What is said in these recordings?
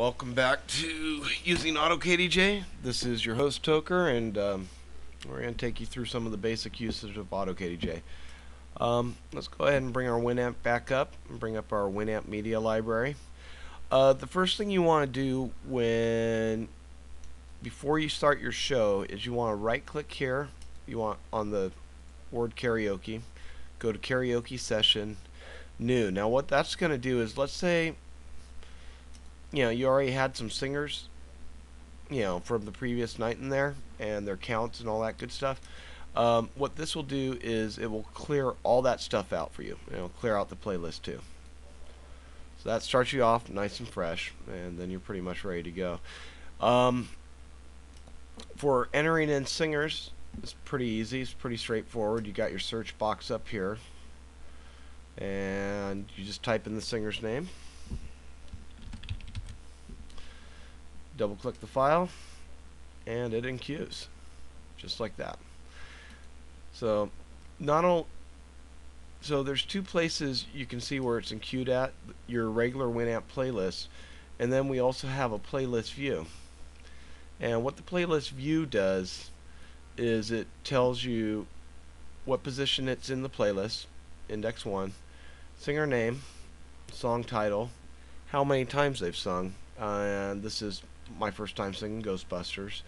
welcome back to using autOKdj. This is your host Toker, and we're going to take you through some of the basic usage of autOKdj. Let's go ahead and bring our Winamp back up and bring up our Winamp media library. The first thing you want to do before you start your show is you want to right click here. You want on the word karaoke, go to karaoke session, new. Now what that's going to do is, let's say you already had some singers from the previous night in there and their counts and all that good stuff. What this will do is it will clear all that stuff out for you. It'll clear out the playlist too. So that starts you off nice and fresh, and then you're pretty much ready to go. For entering in singers, it's pretty easy. It's pretty straightforward. You got your search box up here, and you just type in the singer's name. Double click the file, and it enqueues just like that. So there's two places you can see where it's enqueued at: your regular Winamp playlist, and then we also have a playlist view. And what the playlist view does is it tells you what position it's in the playlist, index 1, singer name, song title, how many times they've sung, and this is my first time singing Ghostbusters,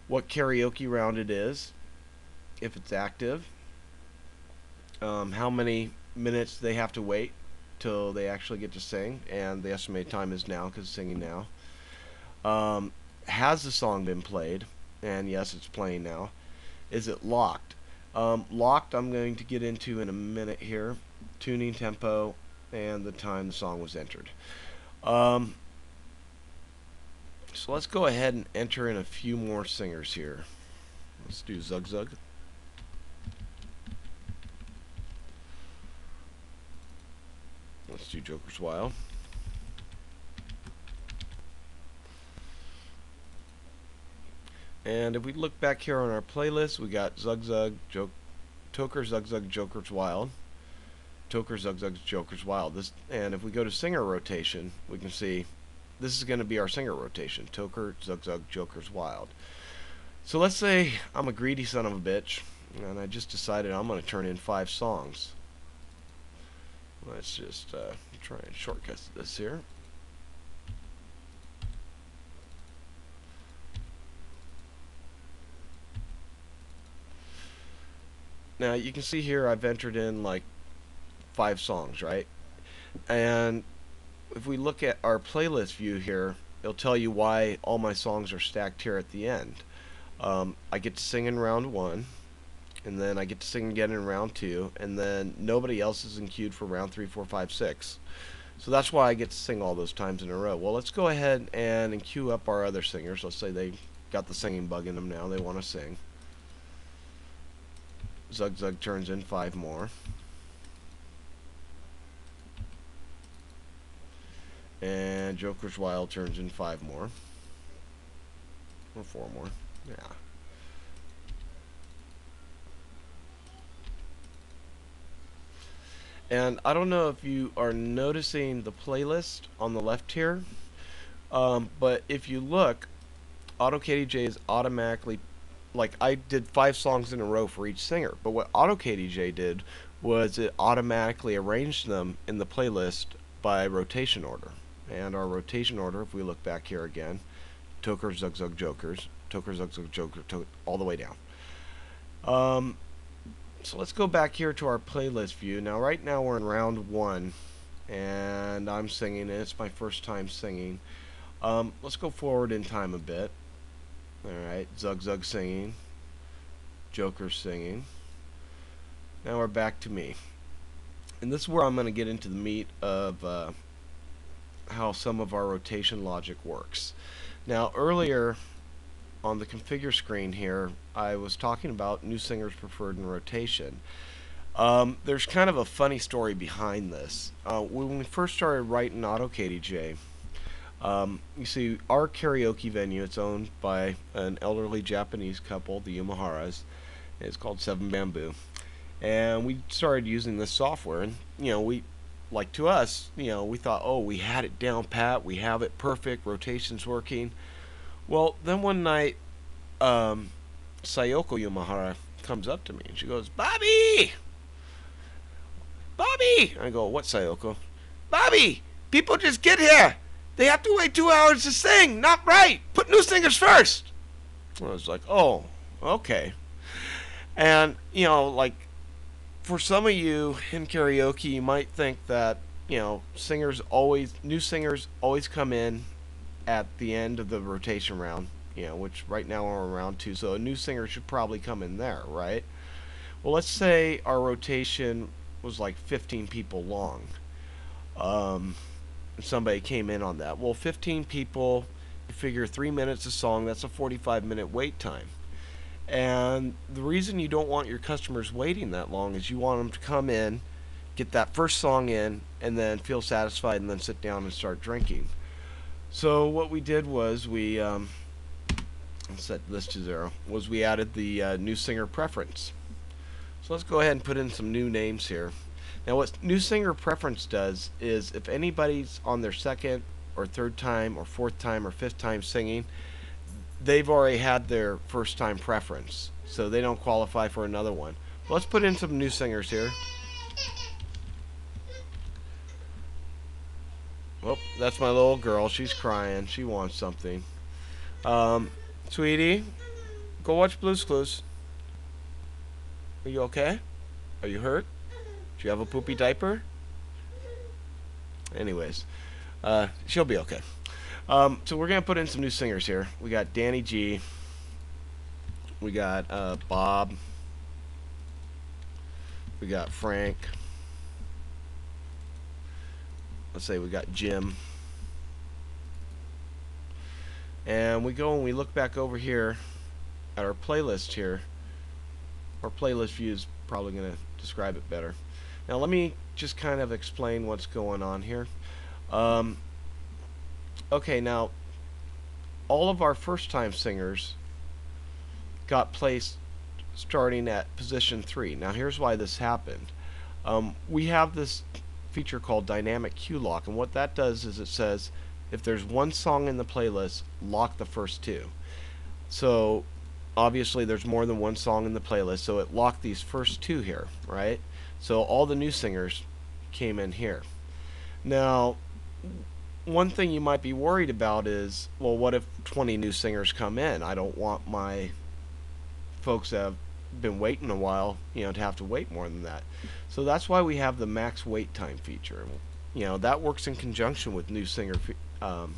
what karaoke round it is, if it's active, how many minutes they have to wait till they actually get to sing, and the estimated time is now because it's singing now. Has the song been played? And yes, it's playing now. Is it locked? Locked I'm going to get into in a minute here. Tuning, tempo, and the time the song was entered. So let's go ahead and enter in a few more singers here. Let's do Zug Zug. Let's do Joker's Wild. And if we look back here on our playlist, we got Zug Zug, Toker, Zug Zug, Joker's Wild. Toker, Zug Zug, Joker's Wild. And if we go to singer rotation, we can see this is going to be our singer rotation: Toker, Zug Zug, Joker's Wild. So let's say I'm a greedy son of a bitch, and I just decided I'm going to turn in 5 songs. Let's just try and shortcut this here. Now you can see here I've entered in like 5 songs, right? And if we look at our playlist view here, it'll tell you why all my songs are stacked here at the end. I get to sing in round 1, and then I get to sing again in round 2, and then nobody else is enqueued for round 3, 4, 5, 6. So that's why I get to sing all those times in a row. Well, let's go ahead and queue up our other singers. Let's say they got the singing bug in them now. They want to sing. Zug Zug turns in 5 more. And Joker's Wild turns in 5 more. Or 4 more. Yeah. And I don't know if you are noticing the playlist on the left here, but if you look, autOKdj is automatically, like, I did 5 songs in a row for each singer, but what autOKdj did was it automatically arranged them in the playlist by rotation order. And our rotation order, if we look back here again, Toker, Zug Zug, Jokers, Toker, Zug Zug, Joker, all the way down. So let's go back here to our playlist view. Now right now we're in round 1, and I'm singing, and it's my first time singing. Let's go forward in time a bit. Alright, Zug Zug singing, Joker singing. Now we're back to me. And this is where I'm going to get into the meat of how some of our rotation logic works. Now earlier on the configure screen here, I was talking about new singers preferred in rotation. There's kind of a funny story behind this. When we first started writing autOKdj, you see our karaoke venue, it's owned by an elderly Japanese couple, the Umaharas. It's called 7 Bamboo. And we started using this software, and we like to us, we thought, oh, we had it down pat, we have it perfect, rotation's working. Well, then one night, Sayoko Yamahara comes up to me and she goes, Bobby! Bobby! I go, what, Sayoko? Bobby! People just get here! They have to wait 2 hours to sing! Not right! Put new singers first! I was like, oh, okay. And, like, for some of you in karaoke, you might think that, new singers always come in at the end of the rotation round, which right now we're on round 2, so a new singer should probably come in there, right? Well, let's say our rotation was like 15 people long. Somebody came in on that. Well, 15 people, you figure 3 minutes a song, that's a 45-minute wait time. And the reason you don't want your customers waiting that long is you want them to come in, get that first song in, and then feel satisfied and then sit down and start drinking. So what we did was we set this to 0, was we added the new singer preference. So let's go ahead and put in some new names here. Now what new singer preference does is if anybody's on their second or third time or fourth time or fifth time singing, they've already had their first time preference, so they don't qualify for another one. Let's put in some new singers here. Oh, that's my little girl. She's crying. She wants something. Sweetie, go watch Blue's Clues. Are you okay? Are you hurt? Do you have a poopy diaper? Anyways, she'll be okay. So we're going to put in some new singers here. We got Danny G. We got Bob. We got Frank. Let's say we got Jim. And we go and we look back over here at our playlist here. Our playlist view is probably going to describe it better. Now let me just kind of explain what's going on here. Okay, now all of our first time singers got placed starting at position 3. Now here's why this happened. We have this feature called dynamic cue lock, and what that does is it says if there's one song in the playlist, lock the first 2. So obviously there's more than one song in the playlist, so it locked these first 2 here, right? So all the new singers came in here. Now one thing you might be worried about is, well, what if 20 new singers come in? I don't want my folks that have been waiting a while, to have to wait more than that. So that's why we have the max wait time feature. That works in conjunction with new singer. That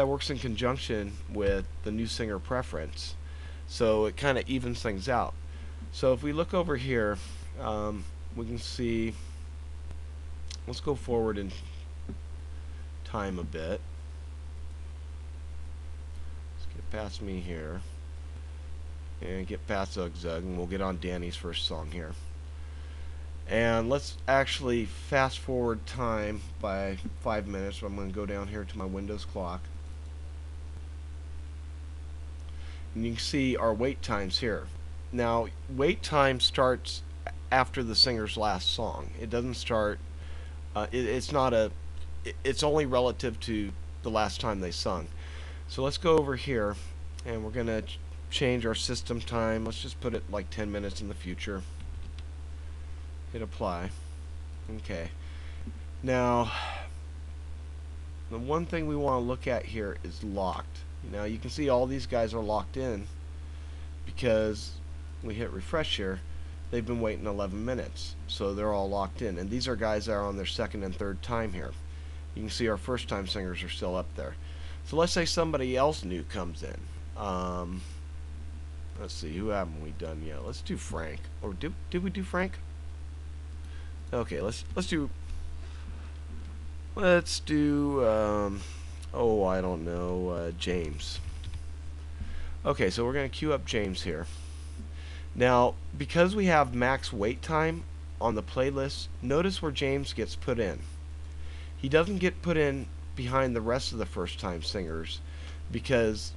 works in conjunction with the new singer preference. So it kind of evens things out. So if we look over here, we can see. Let's go forward in time a bit. Let's get past me here. And get past autOKdj, and we'll get on Danny's first song here. And let's actually fast forward time by 5 minutes. So I'm going to go down here to my Windows clock. And you can see our wait times here. Now, wait time starts after the singer's last song. It doesn't start... it's only relative to the last time they sung. So let's go over here, and we're going to change our system time. Let's just put it like 10 minutes in the future. Hit apply. Okay. Now, the one thing we want to look at here is locked. Now you can see all these guys are locked in because we hit refresh here. They've been waiting 11 minutes, so they're all locked in. And these are guys that are on their second and third time here. You can see our first time singers are still up there. So let's say somebody else new comes in. Let's see, who haven't we done yet? Let's do Frank. Or did we do Frank? Okay, let's do oh, I don't know, James. Okay, so we're going to queue up James here. Now, because we have max wait time on the playlist, notice where James gets put in. He doesn't get put in behind the rest of the first time singers because,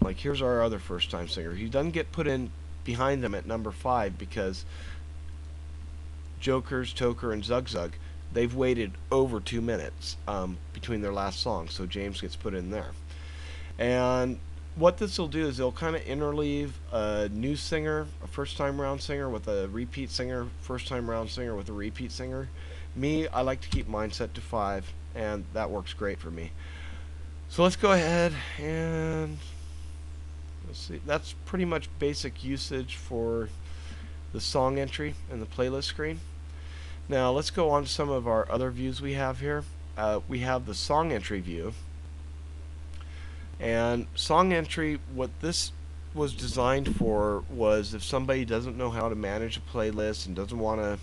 like, here's our other first time singer. He doesn't get put in behind them at number 5 because Jokers, Toker, and Zug Zug, they've waited over 2 minutes between their last song, so James gets put in there. And what this will do is it'll kind of interleave a new singer, a first time round singer with a repeat singer, first time round singer with a repeat singer. Me, I like to keep mine set to 5, and that works great for me. So let's go ahead and let's see. That's pretty much basic usage for the song entry and the playlist screen. Now let's go on to some of our other views we have here. We have the song entry view. And song entry, what this was designed for was if somebody doesn't know how to manage a playlist and doesn't want to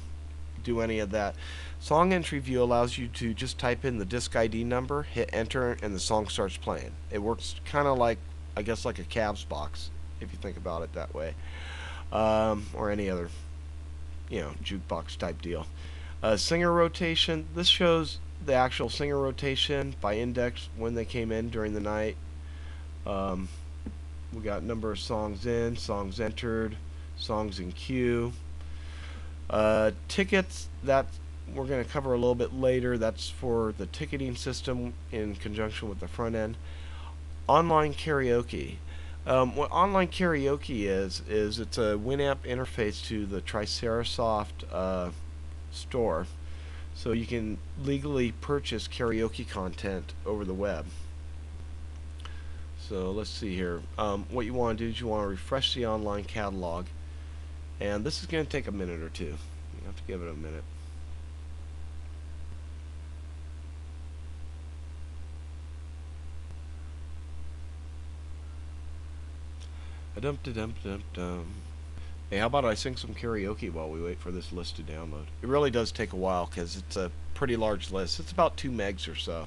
do any of that, song entry view allows you to just type in the disc ID number, hit enter, and the song starts playing. It works kind of like, I guess, like a Cavs box, if you think about it that way, or any other, jukebox type deal. Singer rotation, this shows the actual singer rotation by index when they came in during the night. We got number of songs in, songs entered, songs in queue. Tickets, that we're going to cover a little bit later. That's for the ticketing system in conjunction with the front end. Online karaoke. What online karaoke is it's a Winamp interface to the Tricerasoft store, so you can legally purchase karaoke content over the web. So let's see here. What you want to do is you want to refresh the online catalog, and this is going to take a minute or two. You have to give it a minute. Hey, how about I sing some karaoke while we wait for this list to download? It really does take a while because it's a pretty large list. It's about 2 megs or so.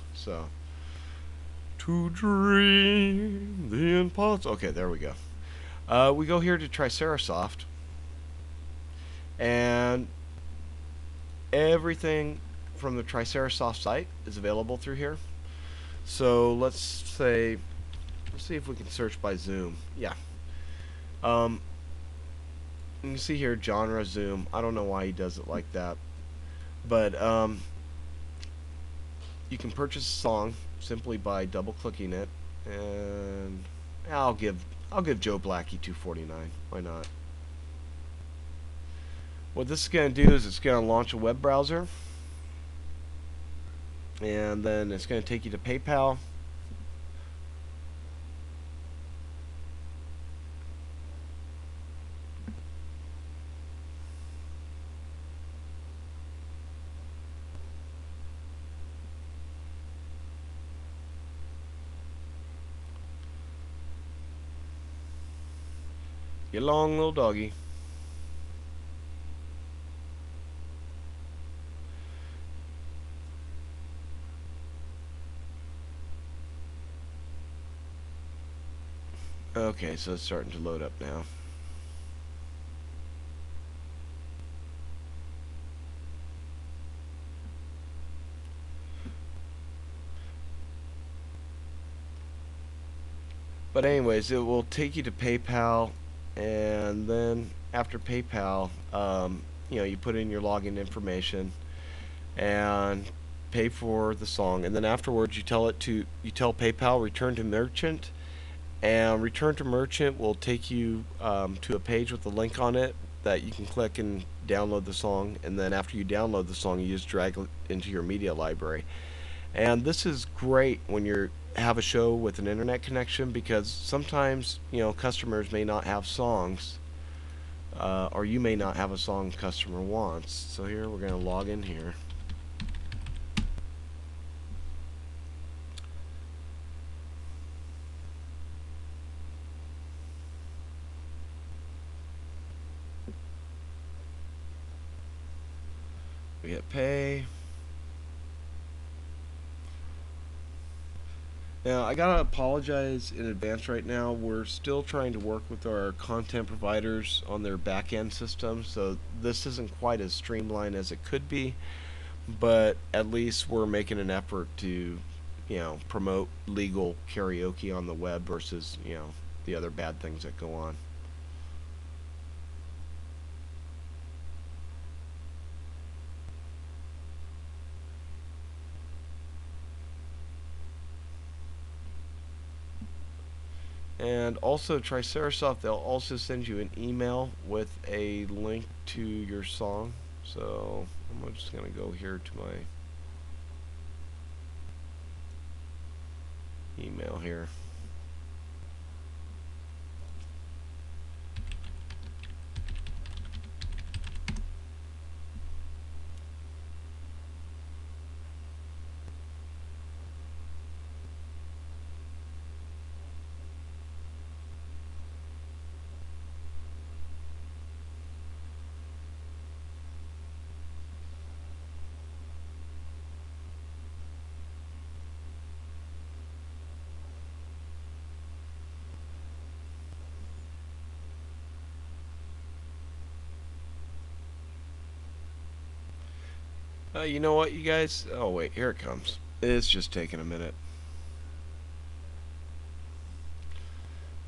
To dream the impossible. Okay, there we go. We go here to Tricerasoft, and everything from the Tricerasoft site is available through here. So let's see if we can search by Zoom. Yeah. You can see here genre Zoom. I don't know why he does it like that, but you can purchase a song simply by double clicking it, and I'll give Joe Blackie $2.49. Why not? What this is going to do is it's going to launch a web browser, and then it's going to take you to PayPal. Get along, little doggy. Okay, so it's starting to load up now. But anyways, it will take you to PayPal, and then after PayPal, you put in your login information and pay for the song, and then afterwards you tell PayPal return to merchant, and return to merchant will take you to a page with a link on it that you can click and download the song, and then after you download the song, you just drag it into your media library. And this is great when you have a show with an internet connection, because sometimes customers may not have songs, or you may not have a song customer wants. So here we're going to log in here. We hit pay. Now, I gotta apologize in advance right now. We're still trying to work with our content providers on their back-end system, so this isn't quite as streamlined as it could be, but at least we're making an effort to, promote legal karaoke on the web versus, the other bad things that go on. And also Tricerasoft, they'll also send you an email with a link to your song. So I'm just going to go here to my email here. You know what, you guys? Oh, wait, here it comes. It's just taking a minute.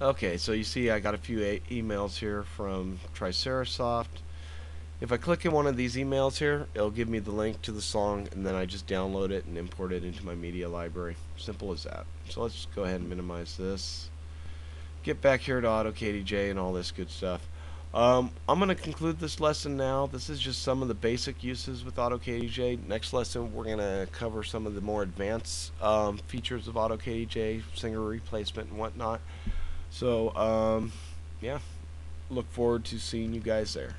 Okay, so you see I got a few emails here from Tricerasoft. If I click in one of these emails here, it'll give me the link to the song, and then I just download it and import it into my media library. Simple as that. So let's just go ahead and minimize this. Get back here to autOKdj and all this good stuff. I'm going to conclude this lesson now. This is just some of the basic uses with autOKdj. Next lesson, we're going to cover some of the more advanced features of autOKdj, singer replacement and whatnot. So, yeah, look forward to seeing you guys there.